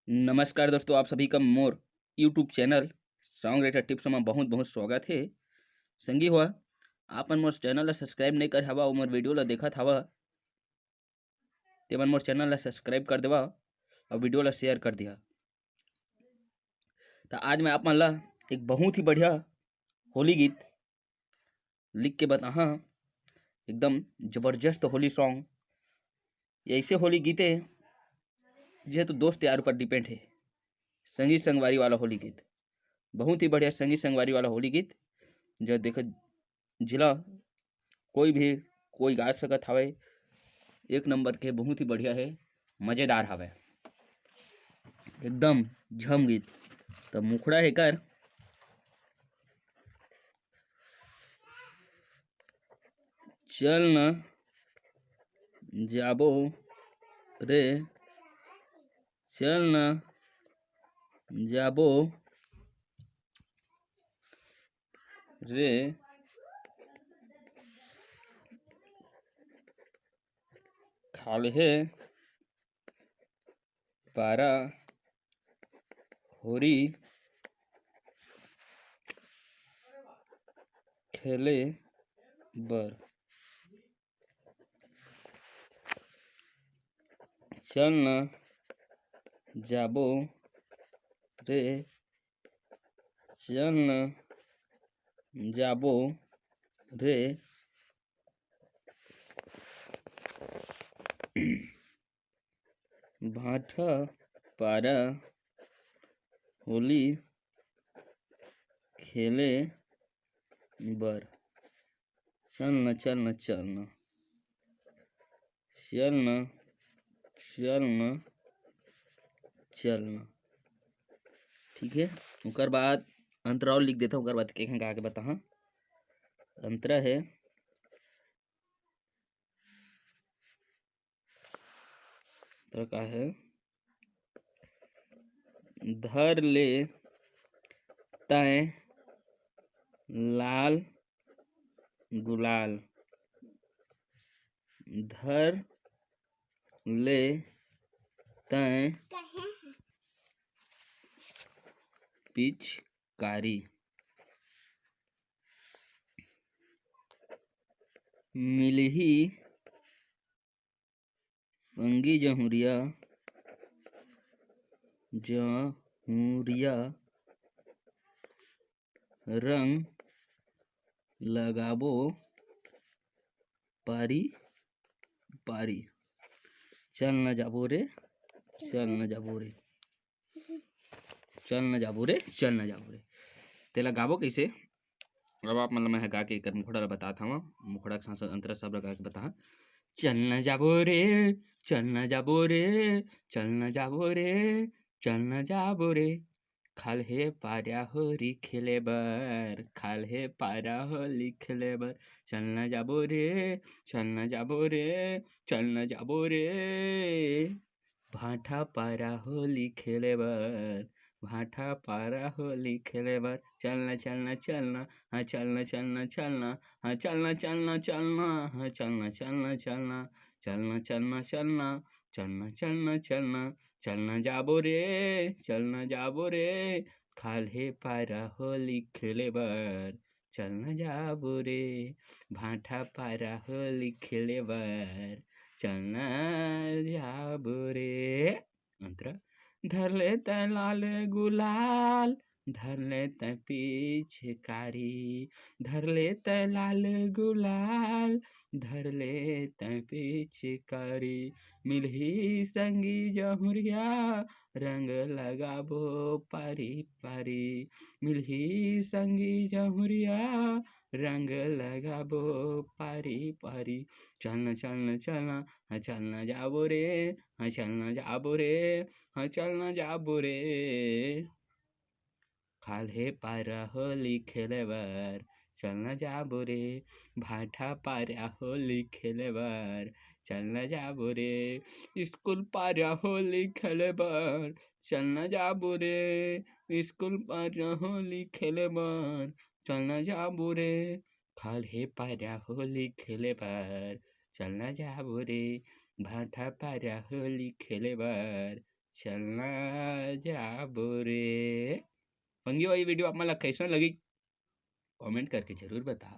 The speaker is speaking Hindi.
नमस्कार दोस्तों, आप सभी का मोर YouTube channel song writer tips में बहुत बहुत स्वागत है। संगी हुआ आपन मोर चैनल ला सब्सक्राइब नहीं कर हवा और मोर वीडियो ला देखत हवा तेमन मोर चैनल ला सब्सक्राइब कर देवा और वीडियो ला शेयर कर दिया। तो आज मैं आप मन ला एक बहुत ही बढ़िया होली गीत लिख के बताहा। एकदम जबरदस्त होली सॉन्ग। ये ऐसे होली गीत है जेहेतु दोस्त यार ऊपर डिपेंड है। संगी संगवारी वाला होली गीत, बहुत ही बढ़िया संगी संगवारी वाला होली गीत जो देख जिला कोई भी कोई गा सकत हवे। एक नंबर के बहुत ही बढ़िया है, मजेदार हवे, एकदम झम गीत। तो मुखड़ा एकर चल न जाबो रे, चल न जाबो रे, खालहे पारा होरी खेले बर, चल न जाबो रे, चल न जाबो रे, भाठा पारा होली खेले बर, चल न चल न चल न चल न चल न चल न। ठीक है, उकर बाद अंतरा और लिख देता हूँ। उकर बाद के गा के बता। अंतरा है अंतरा का है, धर ले तय लाल गुलाल, धर ले तय पिचकारी, मिलही संगी जहुरिया जहुरिया, रंग लगाबो पारी पारी, चल न जाबो रे, चल न जाबो रे, चल न जाबो रे, चल न जाबो रे। तेला गाबो कैसे? अब आप मतलब मैं गा के कर मुखड़ा ला बताता हूँ। मुखड़ा के साथ साथ अंतरा सब लगा के बता। चल न जाबो रे, चल न जाबो रे, चल न जाबो रे, चल न जाबो रे, खालहे पारा होली खेले बर, खालहे पारा होली खेले बर, चल न जाबो रे, चल न जाबो रे, चल न जाबो रे, भाठा पारा होली खेले बर, भाठा पारा होली खेले बर, चलना चलना चलना, हाँ चलना चलना चलना, हाँ चलना चलना चलना, हाँ चलना चलना चलना, चलना चलना चलना, चलना चलना चलना, चलना जाबो रे, चलना जाबो रे, खालहे पारा होली खेले बर, चलना जाबो रे, भाठा पारा होली खेले बर, चलना जाबो रे। अंतरा, धर लेते लाल गुलाल, धर लेते पिचकारी, धर लेते लाल गुलाल, धर लेते पिचकारी, मिलही संगी जहुरिया, रंग लगाबो पारी पारी, मिलही संगी जहुरिया, रंग लगाबो पारी पारी, चलना चलना चलना, हाँ चलना जाबो रे, हाँ चलना जाबो रे, हाँ चलना जाबो रे, खालहे पारा होली खेले बर, चलना जाबो रे, भाठा पारा होली खेले बर, चलना जाबो रे, स्कूल पारा होली खेले बर, चलना जाबो रे, स्कूल पारा होली खेले बर, चलना जाबो रे, खालहे पारा होली खेले बर, चलना जाबो रे, भाठा पारा होली खेले बर, चलना जाबो रे। फंगी भाई वीडियो आप मला कैसन लगी कमेंट करके जरूर बता।